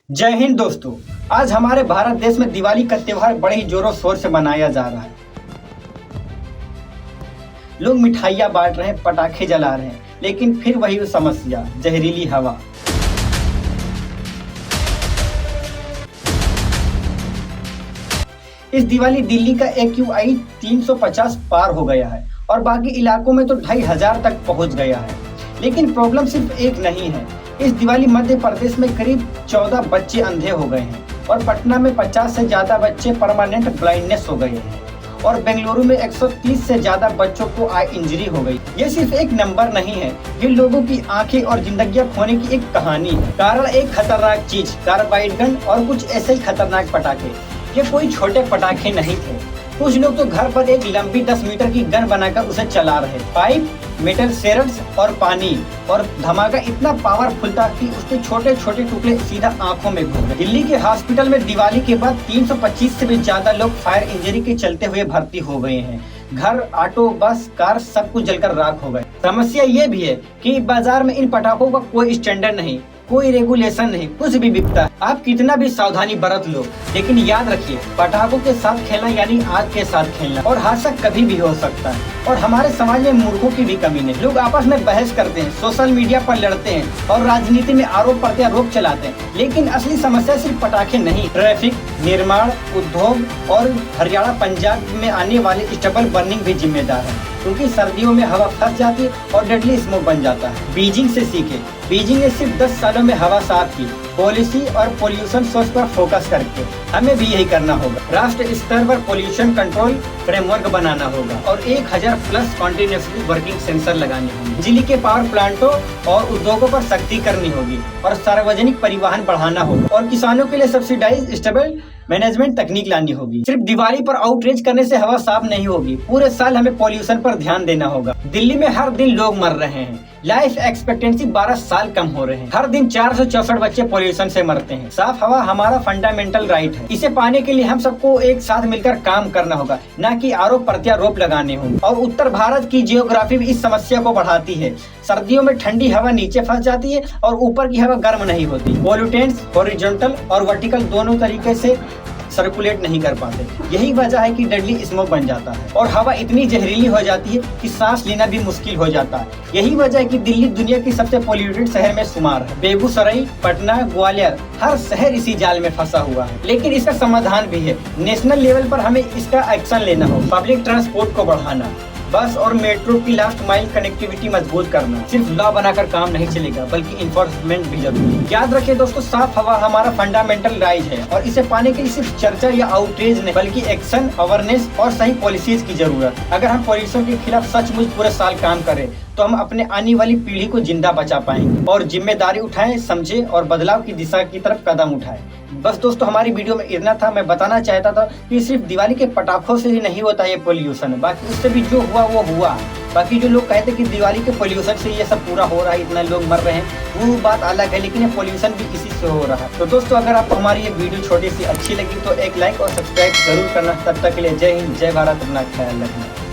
जय हिंद दोस्तों। आज हमारे भारत देश में दिवाली का त्योहार बड़े ही जोरों शोर से मनाया जा रहा है। लोग मिठाइयाँ बांट रहे हैं, पटाखे जला रहे हैं, लेकिन फिर वही समस्या, जहरीली हवा। इस दिवाली दिल्ली का AQI 350 पार हो गया है और बाकी इलाकों में तो 2500 तक पहुंच गया है। लेकिन प्रॉब्लम सिर्फ एक नहीं है। इस दिवाली मध्य प्रदेश में करीब 14 बच्चे अंधे हो गए हैं और पटना में 50 से ज्यादा बच्चे परमानेंट ब्लाइंडनेस हो गए हैं और बेंगलुरु में 130 से ज्यादा बच्चों को आई इंजरी हो गई। ये सिर्फ एक नंबर नहीं है, ये लोगों की आंखें और जिंदगियां खोने की एक कहानी है। कारण एक खतरनाक चीज, कार्बाइड गन और कुछ ऐसे ही खतरनाक पटाखे। ये कोई छोटे पटाखे नहीं थे। कुछ लोग तो घर पर एक लंबी 10 मीटर की गन बनाकर उसे चला रहे। पाइप, मेटल शेरड्स और पानी, और धमाका इतना पावरफुल था कि उसके छोटे छोटे टुकड़े सीधा आंखों में घुस गए। दिल्ली के हॉस्पिटल में दिवाली के बाद 325 से भी ज्यादा लोग फायर इंजरी के चलते हुए भर्ती हो गए हैं। घर, ऑटो, बस, कार सब कुछ जलकर राख हो गए। समस्या ये भी है कि बाजार में इन पटाखों का कोई स्टैंडर्ड नहीं, कोई रेगुलेशन नहीं, कुछ भी बिकता है। आप कितना भी सावधानी बरत लो, लेकिन याद रखिए, पटाखों के साथ खेलना यानी आग के साथ खेलना, और हादसा कभी भी हो सकता है। और हमारे समाज में मूर्खों की भी कमी नहीं। लोग आपस में बहस करते हैं, सोशल मीडिया पर लड़ते हैं और राजनीति में आरोप प्रत्यारोप चलाते हैं, लेकिन असली समस्या सिर्फ पटाखे नहीं, ट्रैफिक, निर्माण, उद्योग और हरियाणा, पंजाब में आने वाले स्टबल बर्निंग भी जिम्मेदार है, क्योंकि सर्दियों में हवा फंस जाती है और डेडली स्मोक बन जाता है। बीजिंग से सीखे। बीजिंग ने सिर्फ 10 सालों में हवा साफ की। पॉलिसी और पोल्यूशन सोर्स पर फोकस करके हमें भी यही करना होगा। राष्ट्र स्तर पर पोल्यूशन कंट्रोल फ्रेमवर्क बनाना होगा और 1000 प्लस कॉन्टिन्यूसली वर्किंग सेंसर लगाने होंगे। बिजली के पावर प्लांटों और उद्योगों पर सख्ती करनी होगी और सार्वजनिक परिवहन बढ़ाना होगा और किसानों के लिए सब्सिडाइज स्टेबल मैनेजमेंट तकनीक लानी होगी। सिर्फ दिवाली पर आउटरीच करने से हवा साफ नहीं होगी, पूरे साल हमें पॉल्यूशन पर ध्यान देना होगा। दिल्ली में हर दिन लोग मर रहे हैं, लाइफ एक्सपेक्टेंसी 12 साल कम हो रहे हैं। हर दिन 464 बच्चे पोल्यूशन से मरते हैं। साफ हवा हमारा फंडामेंटल राइट है। इसे पाने के लिए हम सबको एक साथ मिलकर काम करना होगा, न कि आरोप प्रत्यारोप लगाने होंगे। और उत्तर भारत की जियोग्राफी भी इस समस्या को बढ़ाती है। सर्दियों में ठंडी हवा नीचे फंस जाती है और ऊपर की हवा गर्म नहीं होती। पोल्यूटेंट्स हॉरिजॉन्टल और वर्टिकल दोनों तरीके से सर्कुलेट नहीं कर पाते। यही वजह है कि डेडली स्मोक बन जाता है और हवा इतनी जहरीली हो जाती है कि सांस लेना भी मुश्किल हो जाता है। यही वजह है कि दिल्ली दुनिया की सबसे पोल्यूटेड शहर में शुमार है। बेगूसराय, पटना, ग्वालियर, हर शहर इसी जाल में फंसा हुआ है। लेकिन इसका समाधान भी है। नेशनल लेवल पर हमें इसका एक्शन लेना हो। पब्लिक ट्रांसपोर्ट को बढ़ाना, बस और मेट्रो की लास्ट माइल कनेक्टिविटी मजबूत करना। सिर्फ लॉ बनाकर काम नहीं चलेगा, बल्कि इन्फोर्समेंट भी जरूरी है। याद रखिए दोस्तों, साफ हवा हमारा फंडामेंटल राइट है और इसे पाने के लिए सिर्फ चर्चा या आउटरीच नहीं, बल्कि एक्शन, अवेयरनेस और सही पॉलिसीज की जरूरत। अगर हम पॉल्यूशन के खिलाफ सचमुच पूरे साल काम करें तो हम अपने आने वाली पीढ़ी को जिंदा बचा पाएंगे। और जिम्मेदारी उठाएं, समझे और बदलाव की दिशा की तरफ कदम उठाएं। बस दोस्तों, हमारी वीडियो में इतना था। मैं बताना चाहता था कि सिर्फ दिवाली के पटाखों से ही नहीं होता ये पोल्यूशन, बाकी उससे भी जो हुआ वो हुआ। बाकी जो लोग कहते कि दिवाली के पोल्यूशन से ये सब पूरा हो रहा है, इतना लोग मर रहे हैं, वो बात अलग है, लेकिन ये पोल्यूशन भी इसी से हो रहा है। तो दोस्तों, अगर आपको हमारी ये वीडियो छोटी सी अच्छी लगी तो एक लाइक और सब्सक्राइब जरूर करना। तब तक के लिए जय हिंद, जय भारत, अपना ख्याल रखना।